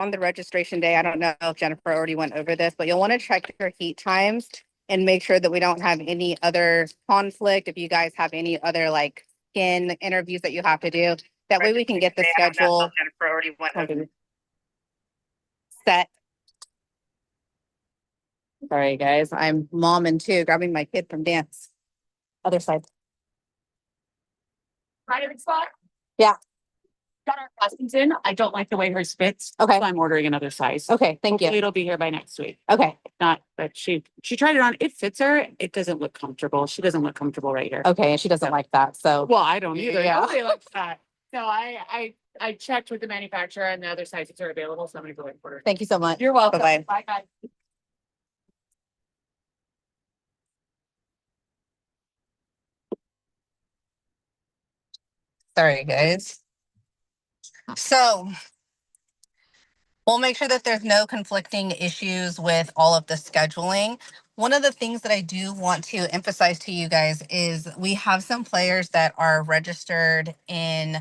on the registration day, I don't know if Jennifer already went over this, but you'll want to check your heat times and make sure that we don't have any other conflict. If you guys have any other like skin interviews that you have to do, that way we can get the schedule Jennifer already went over. set. Sorry, guys. I'm momming too, grabbing my kid from dance. Other side. Private spot? Yeah. Got our costumes in. I don't like the way hers fits. Okay. So I'm ordering another size. Okay, thank Hopefully you. it'll be here by next week. Okay. If not, but she tried it on. It fits her. It doesn't look comfortable. She doesn't look comfortable right here. Okay, and she doesn't like that. So Well, I don't either. Yeah. Nobody likes that. So I checked with the manufacturer and the other sizes are available. So I'm gonna go and order. thank you so much. You're welcome. Bye-bye. Bye bye. Sorry, guys. So we'll make sure that there's no conflicting issues with all of the scheduling. One of the things that I do want to emphasize to you guys is we have some players that are registered in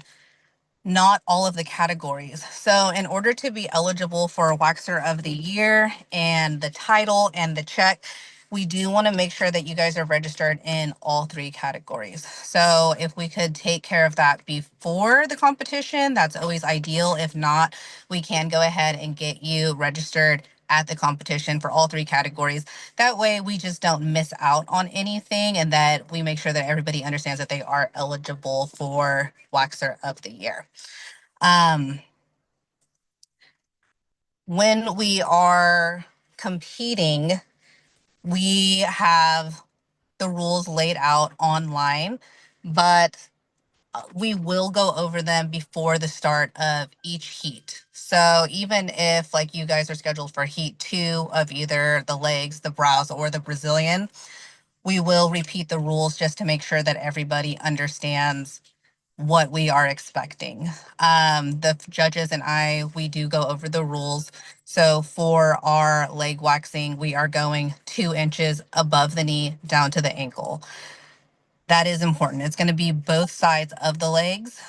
not all of the categories. So in order to be eligible for a Waxer of the Year and the title and the check, we do want to make sure that you guys are registered in all three categories. So if we could take care of that before the competition, that's always ideal. If not, we can go ahead and get you registered at the competition for all three categories. That way we just don't miss out on anything, and that we make sure that everybody understands that they are eligible for Waxer of the Year. When we are competing, we have the rules laid out online, but we will go over them before the start of each heat. So even if like you guys are scheduled for heat 2 of either the legs, the brows, or the Brazilian, we will repeat the rules just to make sure that everybody understands what we are expecting. The judges and I, we do go over the rules. So for our leg waxing, we are going 2 inches above the knee down to the ankle. That is important. It's going to be both sides of the legs,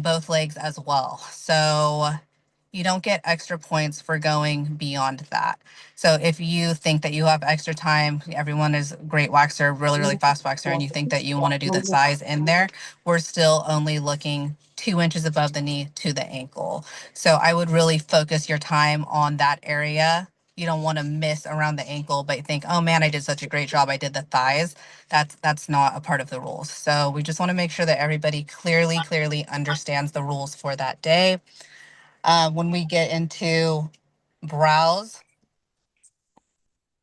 both legs as well. So you don't get extra points for going beyond that. So if you think that you have extra time, everyone is great waxer, really fast waxer, and you think that you want to do the size in there, we're still only looking 2 inches above the knee to the ankle. So I would really focus your time on that area. You don't want to miss around the ankle, but think, oh man, I did such a great job. I did the thighs. That's not a part of the rules. So we just want to make sure that everybody clearly understands the rules for that day. When we get into brows,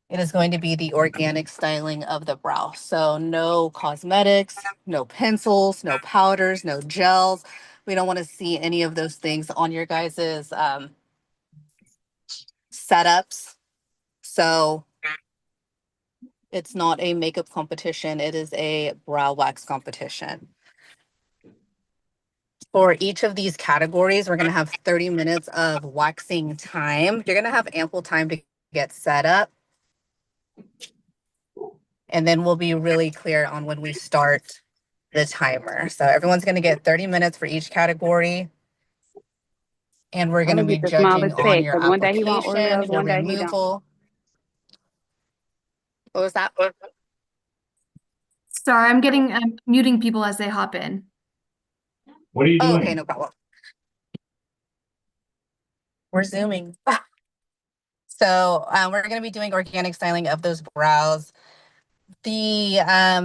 it is going to be the organic styling of the brow. So no cosmetics, no pencils, no powders, no gels. We don't want to see any of those things on your guys's setups. So it's not a makeup competition. It is a brow wax competition. For each of these categories, we're going to have 30 minutes of waxing time. You're going to have ample time to get set up. And then we'll be really clear on when we start the timer. So everyone's going to get 30 minutes for each category. And we're going to be judging on your application, your removal. What was that? Sorry, I'm muting people as they hop in. What are you doing? Oh, okay, no problem. We're zooming. So we're going to be doing organic styling of those brows. The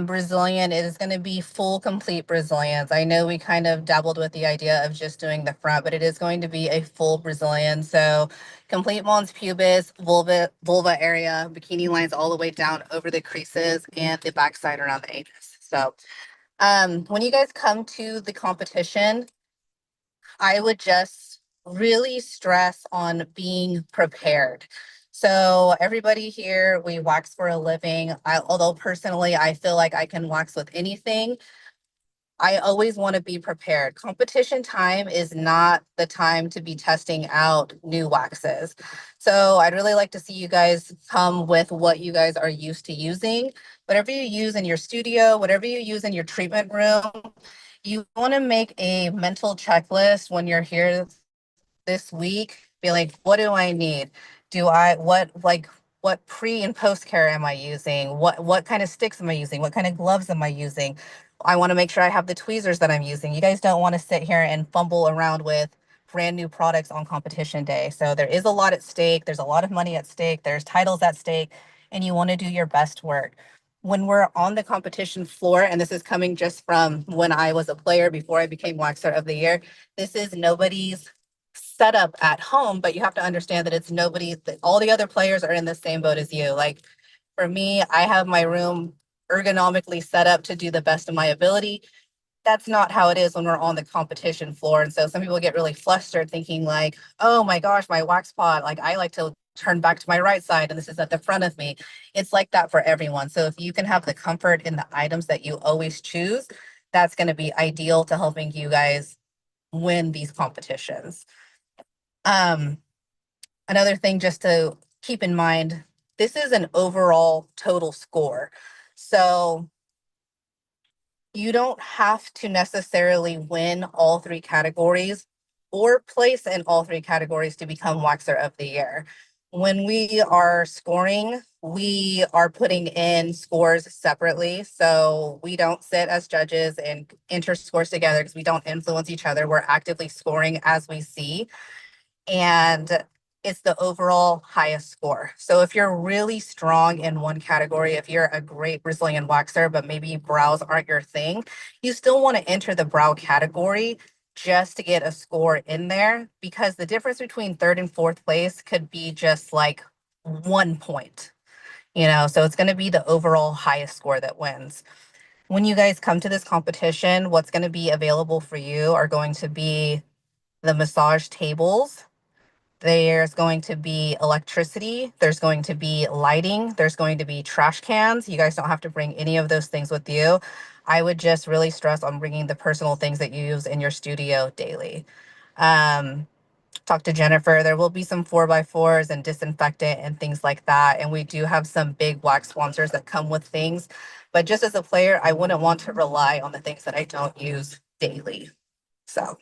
Brazilian is going to be full, complete Brazilians. I know we kind of dabbled with the idea of just doing the front, but it is going to be a full Brazilian. So complete mons pubis, vulva area, bikini lines all the way down over the creases, and the backside around the anus. So when you guys come to the competition, I would just really stress on being prepared. So everybody here, we wax for a living. Although personally, I feel like I can wax with anything, I always want to be prepared. Competition time is not the time to be testing out new waxes. So I'd really like to see you guys come with what you guys are used to using. Whatever you use in your studio, whatever you use in your treatment room, you want to make a mental checklist when you're here this week Be like, what do I need? What pre and post care am I using? What kind of sticks am I using? What kind of gloves am I using? I want to make sure I have the tweezers that I'm using. You guys don't want to sit here and fumble around with brand new products on competition day. So there is a lot at stake. There's a lot of money at stake. There's titles at stake, and you want to do your best work. When we're on the competition floor, and this is coming just from when I was a player before I became Waxer of the Year, this is nobody's setup at home, but you have to understand that it's nobody, that all the other players are in the same boat as you. Like for me, I have my room ergonomically set up to do the best of my ability. That's not how it is when we're on the competition floor. And so some people get really flustered thinking like, oh my gosh, my wax pot, like I like to turn back to my right side and this is at the front of me. It's like that for everyone. So if you can have the comfort in the items that you always choose, that's going to be ideal to helping you guys win these competitions. Another thing just to keep in mind, this is an overall total score. So you don't have to necessarily win all three categories or place in all three categories to become Waxer of the Year. When we are scoring, we are putting in scores separately. So we don't sit as judges and enter scores together because we don't influence each other. We're actively scoring as we see. And it's the overall highest score. So if you're really strong in one category, if you're a great Brazilian waxer, but maybe brows aren't your thing, you still want to enter the brow category just to get a score in there, because the difference between third and fourth place could be just like 1 point, so it's going to be the overall highest score that wins. When you guys come to this competition, what's going to be available for you are going to be the massage tables. There's going to be electricity. There's going to be lighting. There's going to be trash cans. You guys don't have to bring any of those things with you. I would just really stress on bringing the personal things that you use in your studio daily. Talk to Jennifer. There will be some 4x4s and disinfectant and things like that. And we do have some big wax sponsors that come with things. But just as a player, I wouldn't want to rely on the things that I don't use daily. So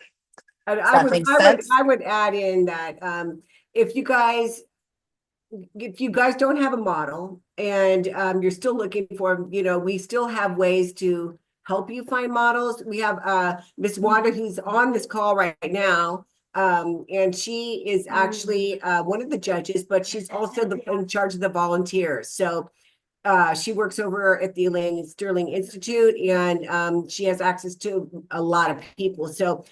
And does that make sense? I would add in that if you guys don't have a model and you're still looking for, we still have ways to help you find models. We have Miss Wanda who's on this call right now. And she is actually one of the judges, but she's also in charge of the volunteers. So she works over at the Elaine Sterling Institute, and she has access to a lot of people. So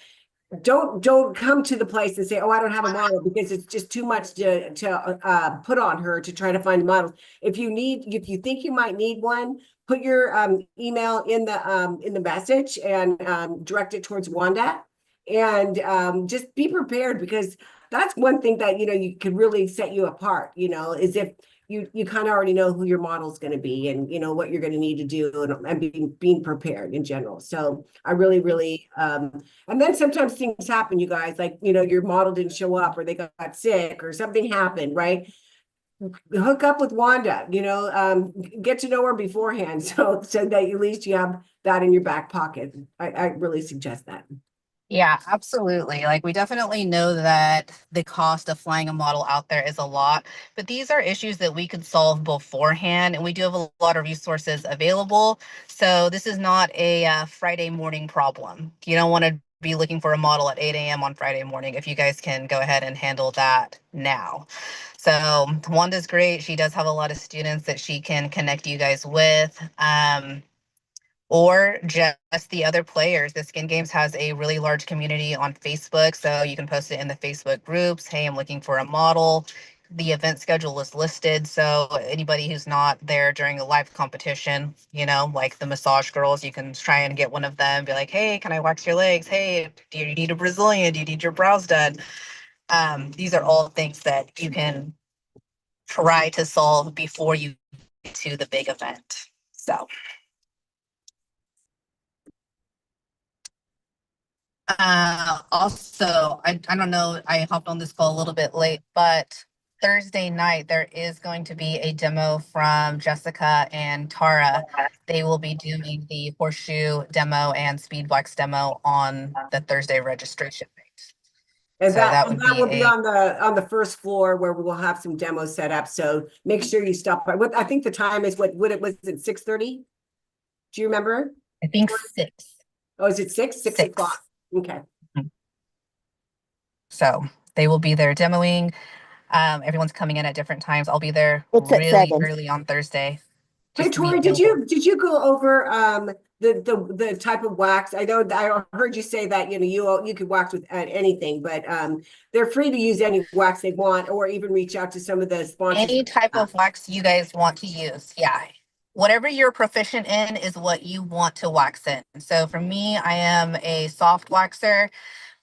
don't come to the place and say, oh, I don't have a model, because it's just too much to put on her to try to find models. If you think you might need one, put your email in the message and direct it towards Wanda, and just be prepared, because that's one thing that you could really set you apart, is if you kind of already know who your model is going to be, and what you're going to need to do, and being prepared in general. So I really and then sometimes things happen, you guys, like your model didn't show up, or they got sick, or something happened, right? Hook up with Wanda, get to know her beforehand, so that at least you have that in your back pocket. I really suggest that. Yeah, absolutely. Like we definitely know that the cost of flying a model out there is a lot, but these are issues that we could solve beforehand, and we do have a lot of resources available. So this is not a Friday morning problem. You don't want to be looking for a model at 8 a.m. on Friday morning if you guys can go ahead and handle that now. So Wanda's great. She does have a lot of students that she can connect you guys with. Or just the other players. The Skin Games has a really large community on Facebook, so you can post it in the Facebook groups. Hey, I'm looking for a model. The event schedule is listed, so anybody who's not there during a live competition, like the massage girls, you can try and get one of them, be like, hey, can I wax your legs? Hey, do you need a Brazilian? Do you need your brows done? These are all things that you can try to solve before you get to the big event. So. Also, I don't know, I hopped on this call a little bit late, but Thursday night, there is going to be a demo from Jessica and Tara. They will be doing the horseshoe demo and speed wax demo on the Thursday registration night. And So that and would that be will be a, on the first floor where we will have some demos set up. So make sure you stop by. What I think the time is what it was at 6:30? Do you remember? I think 6. Oh, is it 6? 6 o'clock. 6. Okay. So they will be there demoing. Everyone's coming in at different times. I'll be there It's at really 7. early on Thursday Hey, just to be Tori, did available. you go over the type of wax? I know I heard you say that you could wax with anything, but they're free to use any wax they want, or even reach out to some of the sponsors. Any type of wax you guys want to use. Yeah. Whatever you're proficient in is what you want to wax in. So for me, I am a soft waxer.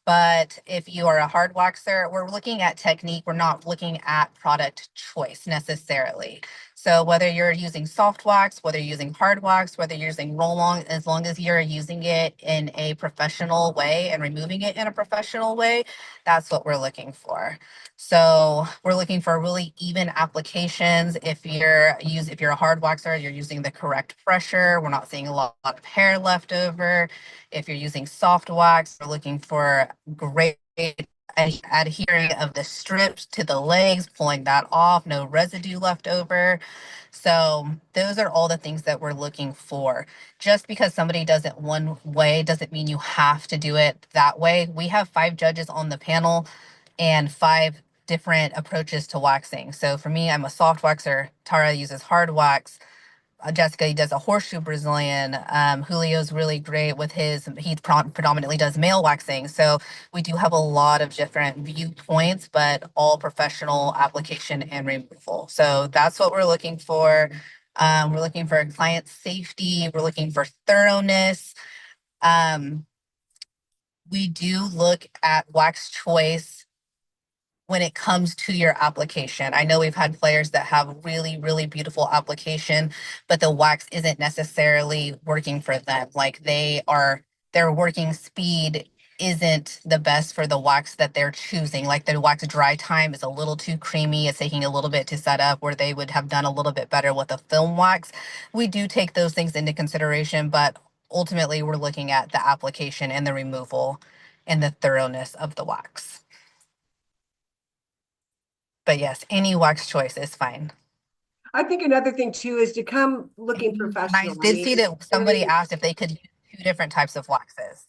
But if you are a hard waxer, we're looking at technique. We're not looking at product choice necessarily. So whether you're using soft wax, whether you're using hard wax, whether you're using roll-on, as long as you're using it in a professional way and removing it in a professional way, that's what we're looking for. So we're looking for really even applications. If you're a hard waxer, you're using the correct pressure. We're not seeing a lot of hair left over. If you're using soft wax, we're looking for great adhering of the strips to the legs, pulling that off, no residue left over. So those are all the things that we're looking for. Just because somebody does it one way doesn't mean you have to do it that way. We have 5 judges on the panel and 5 different approaches to waxing. So for me, I'm a soft waxer. Tara uses hard wax. Jessica, he does a horseshoe Brazilian. Julio's really great with he predominantly does male waxing. So we do have a lot of different viewpoints, but all professional application and removal. So that's what we're looking for. We're looking for client safety. We're looking for thoroughness. We do look at wax choice when it comes to your application. I know we've had players that have really, really beautiful application, but the wax isn't necessarily working for them. Like their working speed isn't the best for the wax that they're choosing. Like the wax dry time is a little too creamy. It's taking a little bit to set up where they would have done a little bit better with a film wax. We do take those things into consideration, but ultimately we're looking at the application and the removal and the thoroughness of the wax. But yes, any wax choice is fine. I think another thing too is to come looking And I professional. did see that somebody asked if they could use 2 different types of waxes,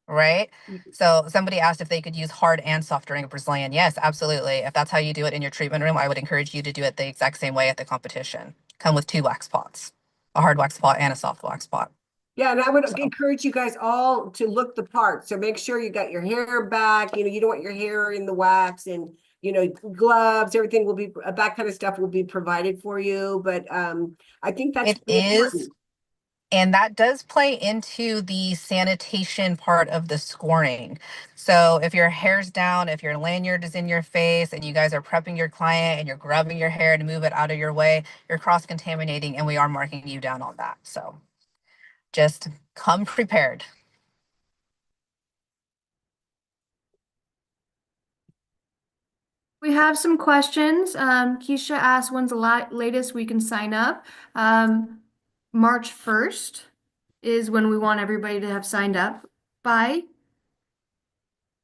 right? So somebody asked if they could use hard and soft during a Brazilian. Yes, absolutely. If that's how you do it in your treatment room, I would encourage you to do it the exact same way at the competition. Come with 2 wax pots, a hard wax pot and a soft wax pot. Yeah, and I would So encourage you guys all to look the part. So make sure you got your hair back. You don't want your hair in the wax, and gloves, everything will be that kind of stuff will be provided for you. But I think that's it really is. important. And that does play into the sanitation part of the scoring. So if your hair's down, if your lanyard is in your face and you guys are prepping your client and you're grabbing your hair to move it out of your way, you're cross-contaminating and we are marking you down on that. So just come prepared. We have some questions. Keisha asked, when's the latest we can sign up? March 1st is when we want everybody to have signed up by.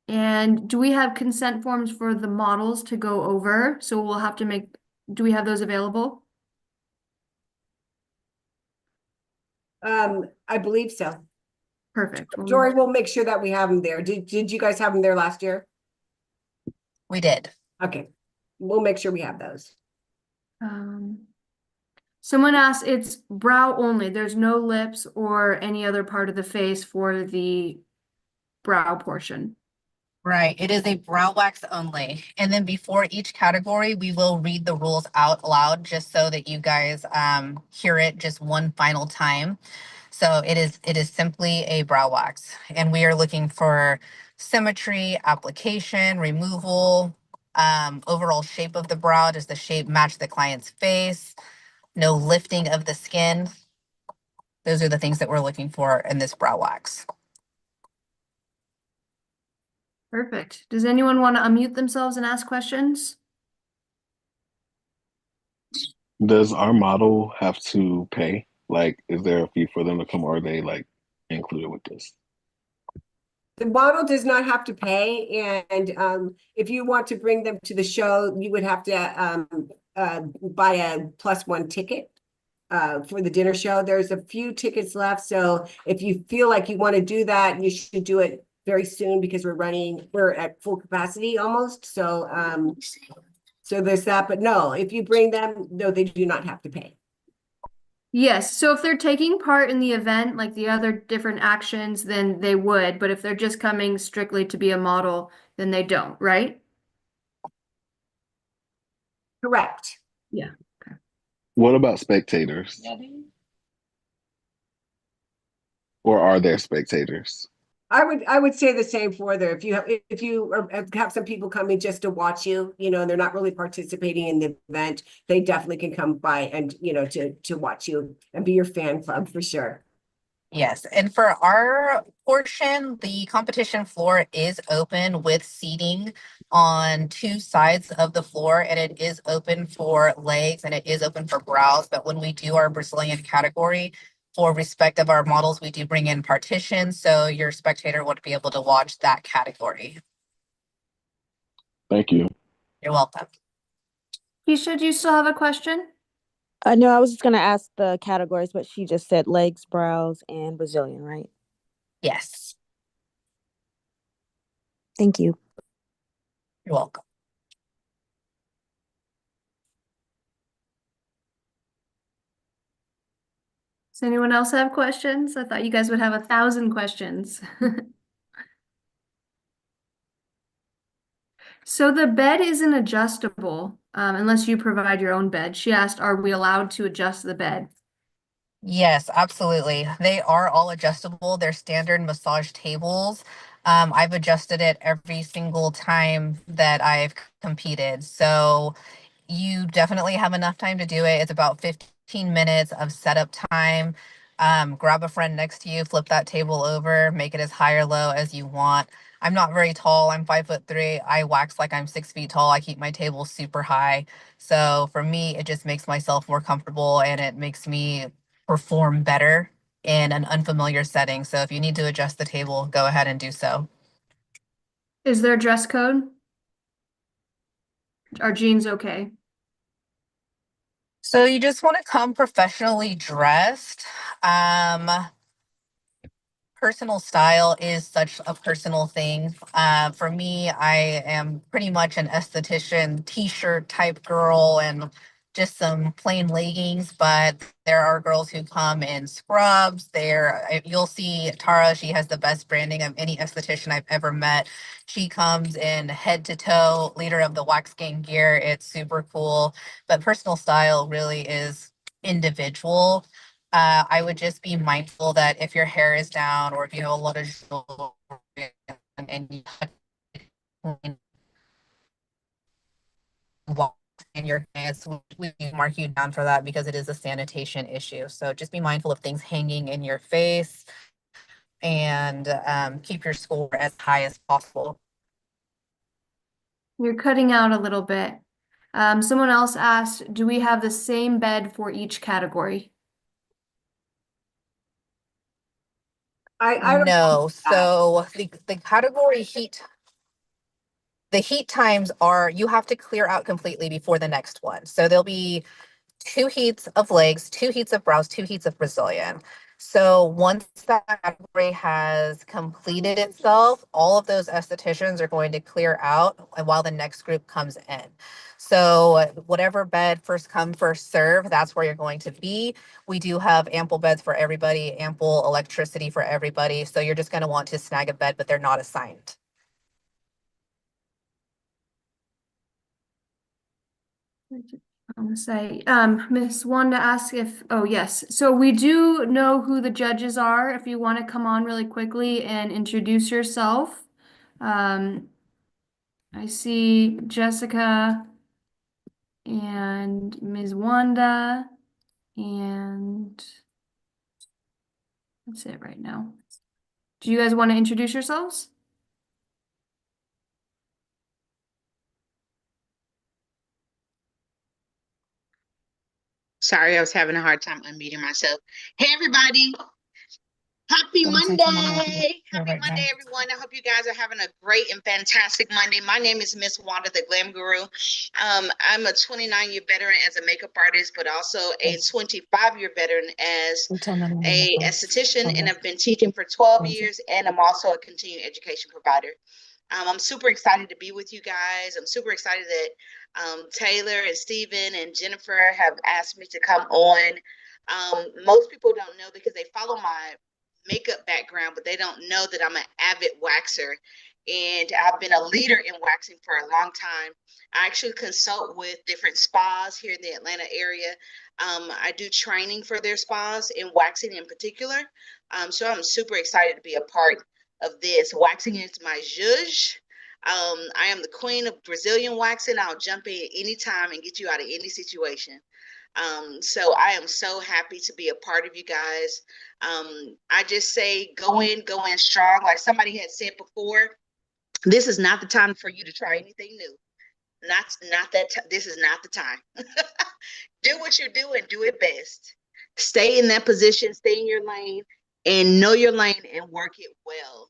And do we have consent forms for the models to go over? So we'll have to do we have those available? I believe so. Perfect. Jory, we'll make sure that we have them there. Did you guys have them there last year? We did. Okay, we'll make sure we have those. Someone asked, it's brow only. There's no lips or any other part of the face for the brow portion. Right. It is a brow wax only. And then before each category, we will read the rules out loud just so that you guys hear it just one final time. So it is simply a brow wax. And we are looking for symmetry, application, removal, overall shape of the brow. Does the shape match the client's face? No lifting of the skin. Those are the things that we're looking for in this brow wax. Perfect. Does anyone want to unmute themselves and ask questions? Does our model have to pay? Like, is there a fee for them to come, or are they like included with this? The model does not have to pay, and if you want to bring them to the show, you would have to buy a +1 ticket for the dinner show. There's a few tickets left, so if you feel like you want to do that, you should do it very soon because we're at full capacity almost. So there's that, but no, if you bring them, no, they do not have to pay. Yes, so if they're taking part in the event, like the other different actions, then they would, but if they're just coming strictly to be a model, then they don't, right? Correct. Yeah. What about spectators? Or are there spectators? I would say the same for there. If you have some people coming just to watch you, and they're not really participating in the event, they definitely can come by and to watch you and be your fan club for sure. Yes, and for our portion, the competition floor is open with seating on two sides of the floor, and it is open for legs and it is open for brows. But when we do our Brazilian category, for respect of our models, we do bring in partitions, so your spectator would be able to watch that category. Thank you. You're welcome. Keisha, do you still have a question? No, I was just gonna ask the categories, but she just said legs, brows, and Brazilian, right? Yes, Thank you. you're welcome. Does anyone else have questions? I thought you guys would have 1,000 questions. So the bed isn't adjustable, unless you provide your own bed. She asked, are we allowed to adjust the bed? Yes, absolutely. They are all adjustable. They're standard massage tables. I've adjusted it every single time that I've competed. So you definitely have enough time to do it. It's about 15 minutes of setup time. Grab a friend next to you, flip that table over, make it as high or low as you want. I'm not very tall. I'm 5'3". I wax like I'm 6 feet tall. I keep my table super high. So for me, it just makes myself more comfortable and it makes me perform better in an unfamiliar setting. So if you need to adjust the table, go ahead and do so. Is there a dress code? Are jeans okay? So you just want to come professionally dressed. Um, Personal style is such a personal thing. For me, I am pretty much an esthetician t-shirt type girl and just some plain leggings, but there are girls who come in scrubs. You'll see Tara, she has the best branding of any esthetician I've ever met. She comes in head to toe, leader of the wax game gear. It's super cool, but personal style really is individual. I would just be mindful that if your hair is down or if you have a lot of jewelry and you walk in your hands, we mark you down for that because it is a sanitation issue. So just be mindful of things hanging in your face and keep your score as high as possible. You're cutting out a little bit. Someone else asked, do we have the same bed for each category? I don't No, that. so the category heat, the heat times are you have to clear out completely before the next one. So there'll be 2 heats of legs, 2 heats of brows, 2 heats of Brazilian. So once that category has completed itself, all of those estheticians are going to clear out while the next group comes in. So whatever bed first come, first serve, that's where you're going to be. We do have ample beds for everybody, ample electricity for everybody. So you're just going to want to snag a bed, but they're not assigned. On the site. Miss Wanda asked if, oh yes, so we do know who the judges are. If you want to come on really quickly and introduce yourself. I see Jessica and Ms. Wanda, and that's it right now. Do you guys want to introduce yourselves? Sorry, I was having a hard time unmuting myself. Hey, everybody. Happy Let me send you my number Monday. here Happy right now. Monday, everyone. I hope you guys are having a great and fantastic Monday. My name is Miss Wanda, the Glam Guru. I'm a 29-year veteran as a makeup artist, but also a 25-year veteran as Until then, I'm on the a phone. esthetician, and Okay. I've been teaching for 12 years, and I'm also a continuing education provider. I'm super excited to be with you guys. I'm super excited that Taylor and Steven and Jennifer have asked me to come on. Most people don't know because they follow my makeup background, but they don't know that I'm an avid waxer. And I've been a leader in waxing for a long time. I actually consult with different spas here in the Atlanta area. I do training for their spas in waxing in particular. So I'm super excited to be a part of this. Waxing is my zhuzh. I am the queen of Brazilian waxing. I'll jump in anytime and get you out of any situation. So I am so happy to be a part of you guys. I just say go in strong. Like somebody had said before, this is not the time for you to try anything new. Not that this is not the time. Do what you do and do it best. Stay in that position, stay in your lane, and know your lane and work it well.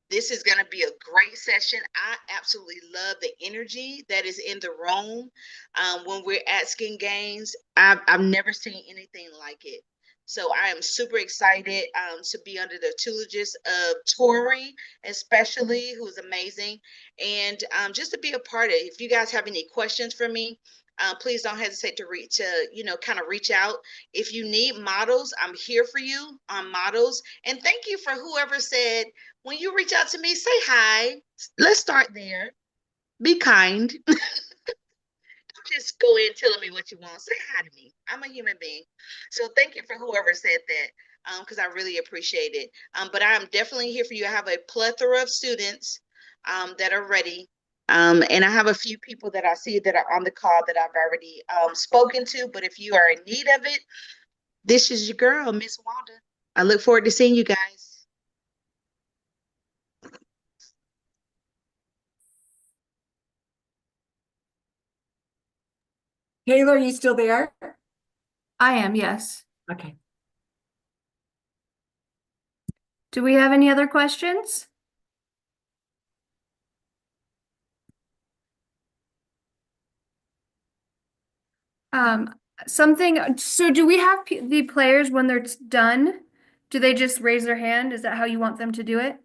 This is going to be a great session. I absolutely love the energy that is in the room when we're at Skin Games. I've never seen anything like it. So I am super excited to be under the tutelages of Tori, especially, who's amazing, and just to be a part of it. If you guys have any questions for me, please don't hesitate to kind of reach out. If you need models, I'm here for you on models. And thank you for whoever said, when you reach out to me, say hi. Let's start there. Be kind. Just go in telling me what you want. Say hi to me. I'm a human being. So thank you for whoever said that, because I really appreciate it. But I am definitely here for you. I have a plethora of students that are ready. And I have a few people that I see that are on the call that I've already spoken to. But if you are in need of it, this is your girl, Miss Wanda. I look forward to seeing you guys. Taylor, are you still there? I am, yes. Okay. Do we have any other questions? So do we have the players when they're done? Do they just raise their hand? Is that how you want them to do it?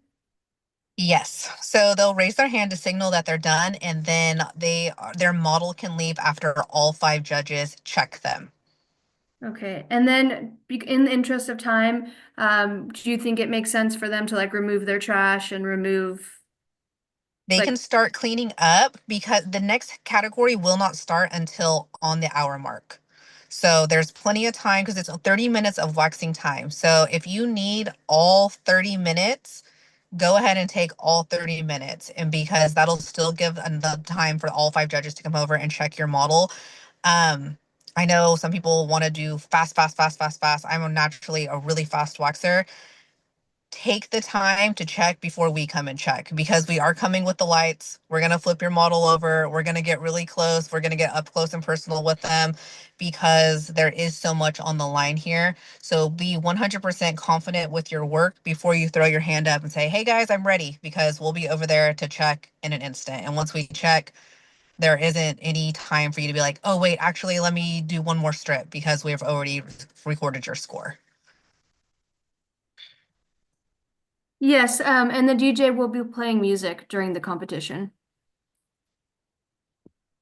Yes. So they'll raise their hand to signal that they're done, and then their model can leave after all 5 judges check them. Okay, and then in the interest of time, do you think it makes sense for them to like remove their trash and remove? They Like- can start cleaning up because the next category will not start until on the hour mark. So there's plenty of time because it's 30 minutes of waxing time. So if you need all 30 minutes, go ahead and take all 30 minutes. And because that'll still give enough time for all 5 judges to come over and check your model. I know some people want to do fast, fast, fast, fast, fast. I'm naturally a really fast waxer. Take the time to check before we come and check, because we are coming with the lights. We're going to flip your model over. We're going to get really close. We're going to get up close and personal with them because there is so much on the line here. So be 100% confident with your work before you throw your hand up and say, hey guys, I'm ready, because we'll be over there to check in an instant. And once we check, there isn't any time for you to be like, oh wait, actually, let me do one more strip because we've already recorded your score. Yes, and the DJ will be playing music during the competition.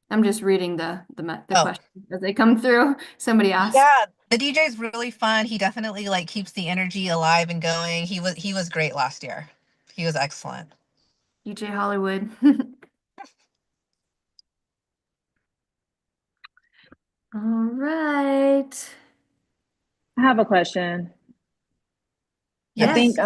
I'm just reading the Oh. questions as they come through. Somebody asked. Yeah, the DJ is really fun. He definitely like keeps the energy alive and going. He was great last year. He was excellent. DJ Hollywood. All right. I have a question. I Yes. think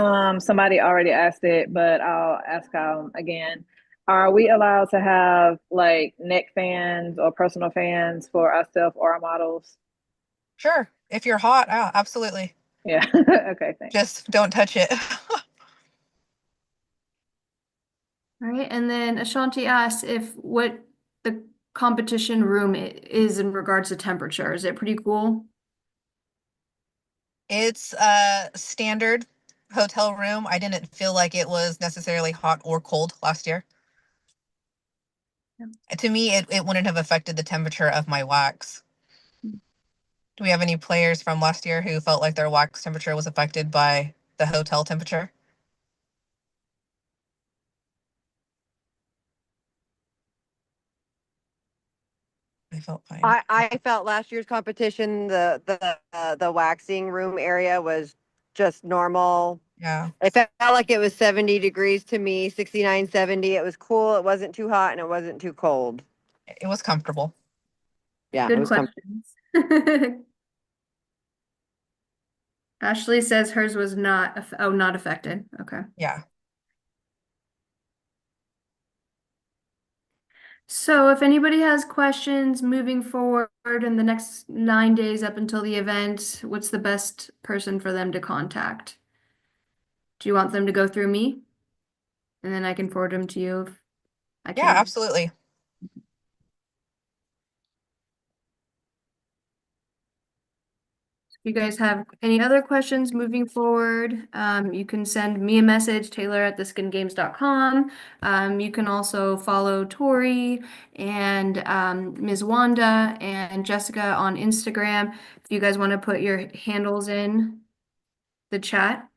somebody already asked it, but I'll ask again. Are we allowed to have like neck fans or personal fans for ourselves or our models? Sure. If you're hot, oh, absolutely. Yeah. Okay, thanks. Just don't touch it. All right, and then Ashanti asked if what the competition room is in regards to temperature. Is it pretty cool? It's a standard hotel room. I didn't feel like it was necessarily hot or cold last year. To me, it wouldn't have affected the temperature of my wax. Do we have any players from last year who felt like their wax temperature was affected by the hotel temperature? I felt fine. I felt last year's competition, the waxing room area was just normal. Yeah, It felt like it was 70 degrees to me, 69, 70. It was cool. It wasn't too hot and it wasn't too cold. it was comfortable. Yeah, it Good was questions. Ashley says hers was not affected. Okay. Yeah. So if anybody has questions moving forward in the next 9 days up until the event, what's the best person for them to contact? Do you want them to go through me? And then I can forward them to you if I Yeah, can. absolutely. If you guys have any other questions moving forward, you can send me a message, taylor@theskingames.com. You can also follow Tori and Ms. Wanda and Jessica on Instagram if you guys want to put your handles in the chat.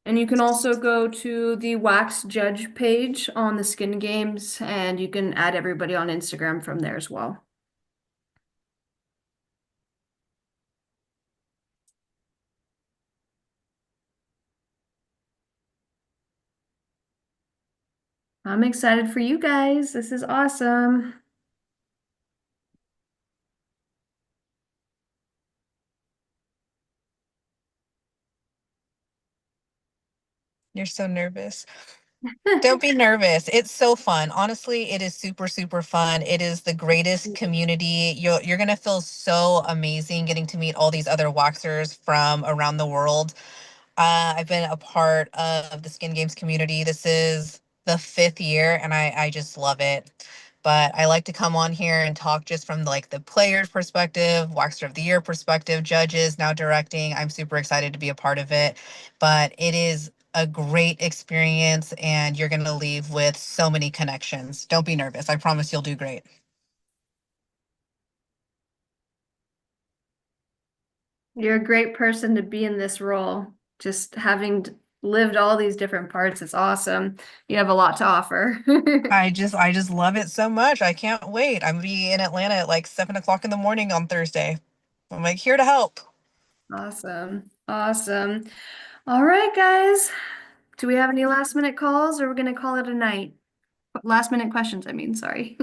And you can also go to the Wax Judge page on the Skin Games, and you can add everybody on Instagram from there as well. I'm excited for you guys. This is awesome. You're so nervous. Don't be nervous. It's so fun. Honestly, it is super, super fun. It is the greatest community. You're gonna feel so amazing getting to meet all these other waxers from around the world. I've been a part of the Skin Games community. This is the 5th year, and I just love it. But I like to come on here and talk just from like the player's perspective, Waxer of the Year perspective, judges, now directing. I'm super excited to be a part of it. But it is a great experience, and you're going to leave with so many connections. Don't be nervous. I promise you'll do great. You're a great person to be in this role. Just having lived all these different parts, it's awesome. You have a lot to offer. I just love it so much. I can't wait. I'm gonna be in Atlanta at like 7 o'clock in the morning on Thursday. I'm like here to help. Awesome. Awesome. All right, guys. Do we have any last minute calls or we're gonna call it a night? Last minute questions, I mean, sorry.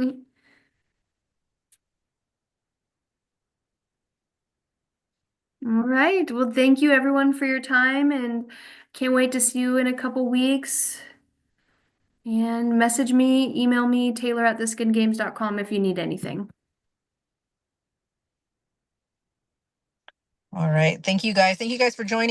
All right. Well, thank you everyone for your time and can't wait to see you in a couple weeks. And message me, email me, taylor@theskingames.com if you need anything. All right. Thank you guys. Thank you guys for joining.